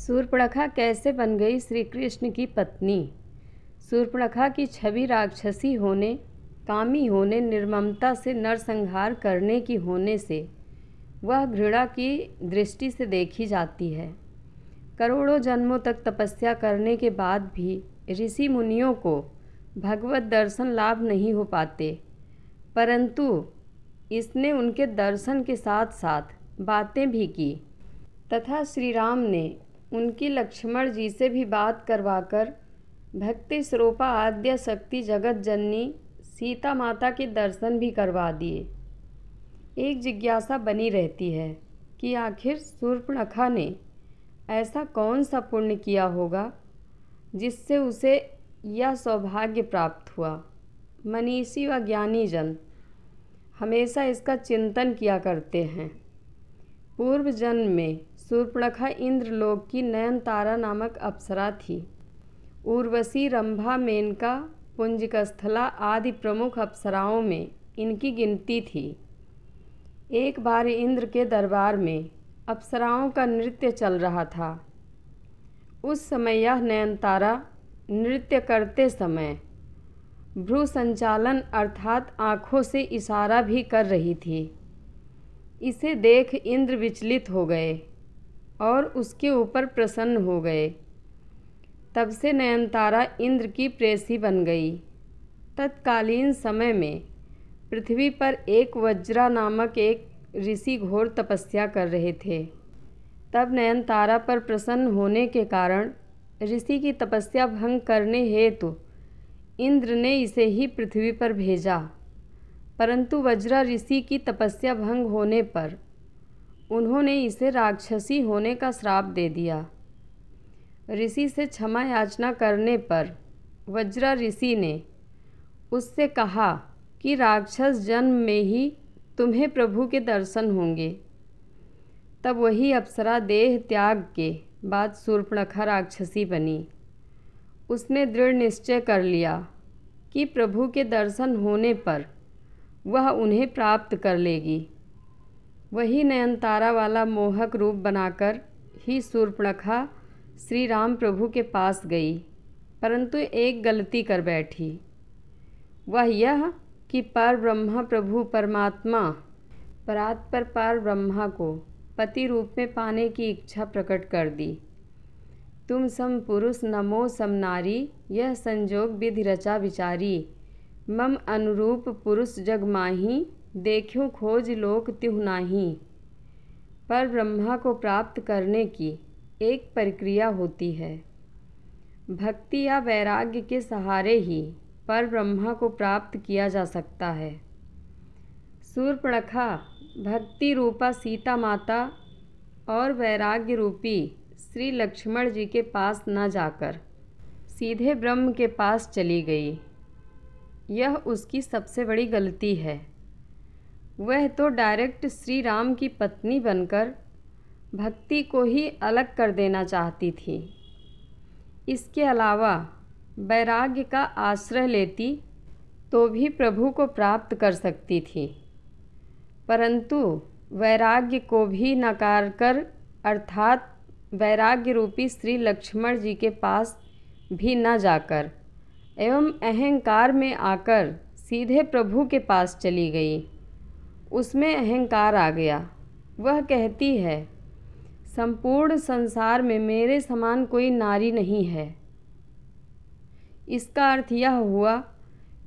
शूर्पणखा कैसे बन गई श्री कृष्ण की पत्नी। शूर्पणखा की छवि राक्षसी होने, कामी होने, निर्ममता से नरसंहार करने की होने से वह घृणा की दृष्टि से देखी जाती है। करोड़ों जन्मों तक तपस्या करने के बाद भी ऋषि मुनियों को भगवत दर्शन लाभ नहीं हो पाते, परंतु इसने उनके दर्शन के साथ साथ बातें भी की तथा श्री राम ने उनकी लक्ष्मण जी से भी बात करवाकर भक्ति स्वरूपा आद्य शक्ति जगत जननी सीता माता के दर्शन भी करवा दिए। एक जिज्ञासा बनी रहती है कि आखिर शूर्पणखा ने ऐसा कौन सा पुण्य किया होगा जिससे उसे यह सौभाग्य प्राप्त हुआ। मनीषी व ज्ञानी जन हमेशा इसका चिंतन किया करते हैं। पूर्व जन्म में शूर्पणखा इंद्रलोक की नयनतारा नामक अप्सरा थी। उर्वशी, रंभा, मेनका, पुंजकस्थला आदि प्रमुख अप्सराओं में इनकी गिनती थी। एक बार इंद्र के दरबार में अप्सराओं का नृत्य चल रहा था। उस समय यह नयनतारा नृत्य करते समय भ्रू संचालन अर्थात आँखों से इशारा भी कर रही थी। इसे देख इंद्र विचलित हो गए और उसके ऊपर प्रसन्न हो गए। तब से नयनतारा इंद्र की प्रेयसी बन गई। तत्कालीन समय में पृथ्वी पर एक वज्रा नामक एक ऋषि घोर तपस्या कर रहे थे। तब नयनतारा पर प्रसन्न होने के कारण ऋषि की तपस्या भंग करने हेतु इंद्र ने इसे ही पृथ्वी पर भेजा, परंतु वज्रा ऋषि की तपस्या भंग होने पर उन्होंने इसे राक्षसी होने का श्राप दे दिया। ऋषि से क्षमा याचना करने पर वज्रा ऋषि ने उससे कहा कि राक्षस जन्म में ही तुम्हें प्रभु के दर्शन होंगे। तब वही अप्सरा देह त्याग के बाद शूर्पणखा राक्षसी बनी। उसने दृढ़ निश्चय कर लिया कि प्रभु के दर्शन होने पर वह उन्हें प्राप्त कर लेगी। वही नयनतारा वाला मोहक रूप बनाकर ही शूर्पणखा श्री राम प्रभु के पास गई, परंतु एक गलती कर बैठी। वह यह कि पर ब्रह्मा प्रभु परमात्मा परात्पर पर ब्रह्मा को पति रूप में पाने की इच्छा प्रकट कर दी। तुम सम पुरुष नमो सम नारी, यह संजोग विधि रचा विचारी। मम अनुरूप पुरुष जग माही, देखूं खोज लोक तिहु नाही। पर ब्रह्मा को प्राप्त करने की एक प्रक्रिया होती है। भक्ति या वैराग्य के सहारे ही पर ब्रह्मा को प्राप्त किया जा सकता है। शूर्पणखा भक्ति रूपा सीता माता और वैराग्य रूपी श्री लक्ष्मण जी के पास न जाकर सीधे ब्रह्म के पास चली गई। यह उसकी सबसे बड़ी गलती है। वह तो डायरेक्ट श्री राम की पत्नी बनकर भक्ति को ही अलग कर देना चाहती थी। इसके अलावा वैराग्य का आश्रय लेती तो भी प्रभु को प्राप्त कर सकती थी, परंतु वैराग्य को भी नकार कर अर्थात वैराग्य रूपी श्री लक्ष्मण जी के पास भी न जाकर एवं अहंकार में आकर सीधे प्रभु के पास चली गई। उसमें अहंकार आ गया। वह कहती है, संपूर्ण संसार में मेरे समान कोई नारी नहीं है। इसका अर्थ यह हुआ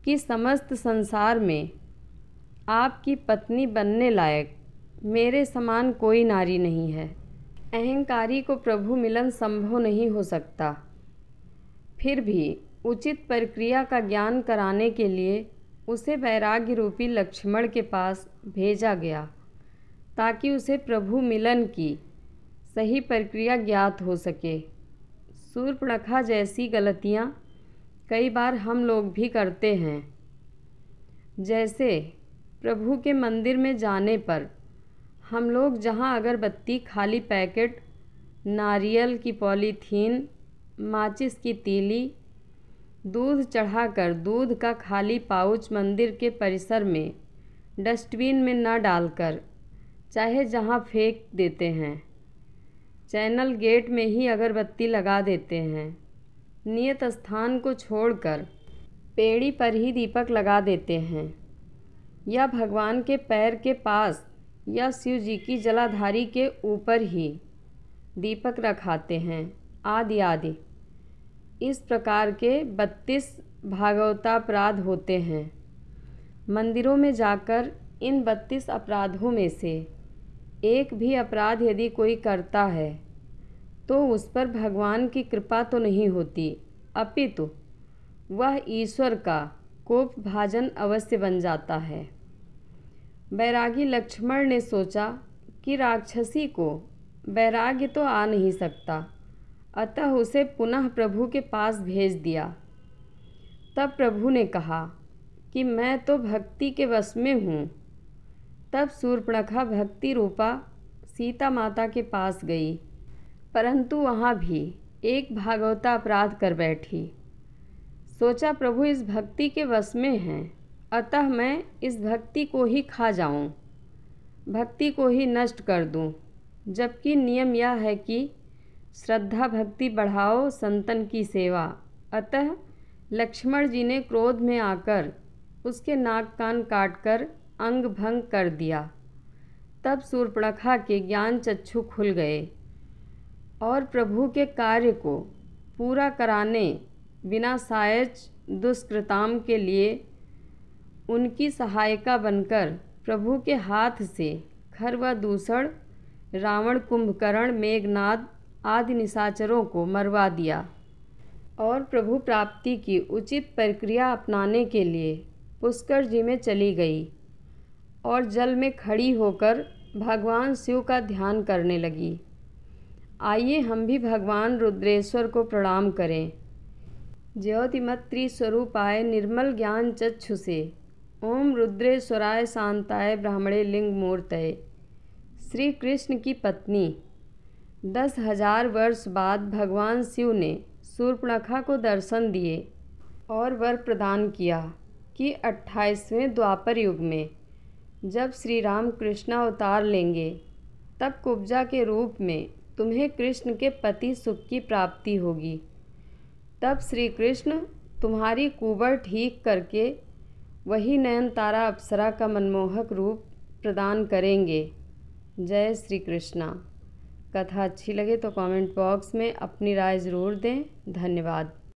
कि समस्त संसार में आपकी पत्नी बनने लायक मेरे समान कोई नारी नहीं है। अहंकारी को प्रभु मिलन संभव नहीं हो सकता। फिर भी उचित प्रक्रिया का ज्ञान कराने के लिए उसे वैराग्य रूपी लक्ष्मण के पास भेजा गया ताकि उसे प्रभु मिलन की सही प्रक्रिया ज्ञात हो सके। शूर्पणखा जैसी गलतियाँ कई बार हम लोग भी करते हैं। जैसे प्रभु के मंदिर में जाने पर हम लोग जहाँ अगरबत्ती, खाली पैकेट, नारियल की पॉलीथीन, माचिस की तीली, दूध चढ़ाकर दूध का खाली पाउच मंदिर के परिसर में डस्टबिन में न डालकर चाहे जहाँ फेंक देते हैं। चैनल गेट में ही अगरबत्ती लगा देते हैं। नियत स्थान को छोड़कर पेड़ी पर ही दीपक लगा देते हैं, या भगवान के पैर के पास या शिव जी की जलाधारी के ऊपर ही दीपक रखाते हैं, आदि आदि। इस प्रकार के 32 भागवतापराध होते हैं। मंदिरों में जाकर इन 32 अपराधों में से एक भी अपराध यदि कोई करता है तो उस पर भगवान की कृपा तो नहीं होती, अपितु वह ईश्वर का कोप भाजन अवश्य बन जाता है। बैरागी लक्ष्मण ने सोचा कि राक्षसी को वैराग्य तो आ नहीं सकता, अतः उसे पुनः प्रभु के पास भेज दिया। तब प्रभु ने कहा कि मैं तो भक्ति के वश में हूँ। तब शूर्पणखा भक्ति रूपा सीता माता के पास गई, परंतु वहाँ भी एक भागवता अपराध कर बैठी। सोचा प्रभु इस भक्ति के वश में हैं, अतः मैं इस भक्ति को ही खा जाऊं, भक्ति को ही नष्ट कर दूं, जबकि नियम यह है कि श्रद्धा भक्ति बढ़ाओ संतन की सेवा। अतः लक्ष्मण जी ने क्रोध में आकर उसके नाक कान काटकर अंग भंग कर दिया। तब शूर्पणखा के ज्ञान चक्षु खुल गए और प्रभु के कार्य को पूरा कराने विनाशायच दुष्कृताम के लिए उनकी सहायिका बनकर प्रभु के हाथ से खर व दूषण, रावण, कुंभकर्ण, मेघनाद आदि निशाचरों को मरवा दिया और प्रभु प्राप्ति की उचित प्रक्रिया अपनाने के लिए पुष्कर जी में चली गई और जल में खड़ी होकर भगवान शिव का ध्यान करने लगी। आइए हम भी भगवान रुद्रेश्वर को प्रणाम करें। ज्योतिमत् त्रिस्वरूपाय निर्मल ज्ञान चक्षु से ओम रुद्रेश्वराय शांताय ब्राह्मणे लिंग मूर्तये। श्री कृष्ण की पत्नी 10,000 वर्ष बाद भगवान शिव ने शूर्पणखा को दर्शन दिए और वर प्रदान किया कि 28वें द्वापर युग में जब श्री राम कृष्ण अवतार लेंगे तब कुब्जा के रूप में तुम्हें कृष्ण के पति सुख की प्राप्ति होगी। तब श्री कृष्ण तुम्हारी कुंवर ठीक करके वही नयनतारा अप्सरा का मनमोहक रूप प्रदान करेंगे। जय श्री कृष्णा। कथा अच्छी लगे तो कमेंट बॉक्स में अपनी राय ज़रूर दें। धन्यवाद।